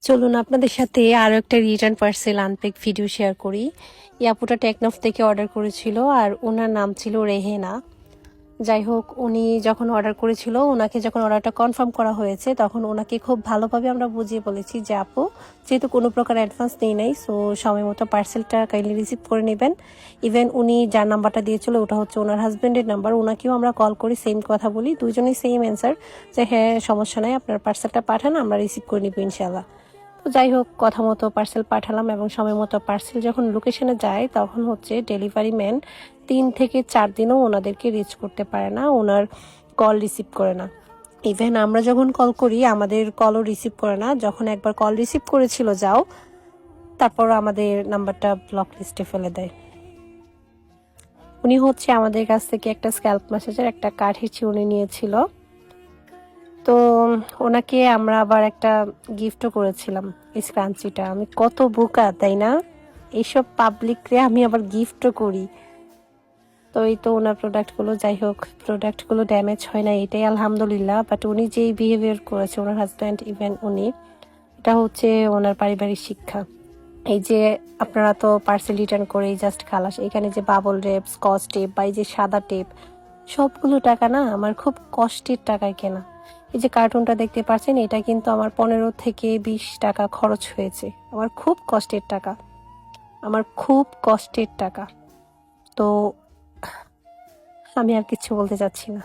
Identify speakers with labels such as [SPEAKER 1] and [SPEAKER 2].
[SPEAKER 1] চলুন আপনাদের সাথে আরো একটা return parcel unpack video share করি। এই আপুটা টেকনাফ থেকে অর্ডার করেছিল আর ওনার নাম ছিল রেহেনা। যাই হোক, উনি যখন অর্ডার করেছিল, ওনাকে যখন অর্ডারটা কনফার্ম করা হয়েছে তখন ওনাকে খুব ভালোভাবে আমরা বুঝিয়ে বলেছি যে আপু, যেহেতু কোনো প্রকার অ্যাডভান্স নেই নাই, সো সময় মতো পার্সেলটা কাইন্ডলি রিসিভ করে নেবেন। ইভেন উনি যার নাম্বারটা দিয়েছিল ওটা হচ্ছে ওনার হাজব্যান্ডের নাম্বার, ওনাকেও আমরা কল করি, সেম কথা বলি, দুজনেই সেম অ্যান্সার যে হ্যাঁ সমস্যা নাই, আপনার পার্সেলটা পাঠান, আমরা রিসিভ করে নিব ইনশাল্লাহ। তো যাই হোক, কথা মতো পার্সেল পাঠালাম এবং সময় মতো পার্সেল যখন লোকেশনে যায় তখন হচ্ছে ডেলিভারি ম্যান 3 থেকে 4 দিনও ওনাদেরকে রিচ করতে পারে না, ওনার কল রিসিভ করে না। ইভেন আমরা যখন কল করি আমাদের কলও রিসিভ করে না। যখন একবার কল রিসিভ করেছিল যাও, তারপর আমাদের নাম্বারটা ব্লক লিস্টে ফেলে দেয়। উনি হচ্ছে আমাদের কাছ থেকে একটা স্ক্যাল্প ম্যাসাজের একটা কাঠের চিরুনি নিয়েছিল। তো ওনাকে আমরা আবার একটা গিফটও করেছিলাম, এই স্ক্রাঞ্চিটা। আমি কত বোকা তাই না, এইসব পাবলিকরে আমি আবার গিফটও করি। তো এই তো ওনার প্রোডাক্টগুলো, যাই হোক প্রোডাক্টগুলো ড্যামেজ হয় না, এটাই আলহামদুলিল্লাহ। বাট উনি যেই বিহেভিয়ার করেছে ওনার হাজব্যান্ড, ইভেন উনি, এটা হচ্ছে ওনার পারিবারিক শিক্ষা। এই যে আপনারা তো পার্সেল রিটার্ন করেই জাস্ট খালাস, এখানে যে বাবল টেপ, স্কচ টেপ বা এই যে সাদা টেপ, সবগুলো টাকা না আমার খুব কষ্টের টাকায় কেনা। এই যে কার্টুনটা দেখতে পাচ্ছেন, এটা কিন্তু আমার 15 থেকে 20 টাকা খরচ হয়েছে। আমার খুব কষ্টের টাকা, আমার খুব কষ্টের টাকা। তো আমি আর কিছু বলতে চাচ্ছি না।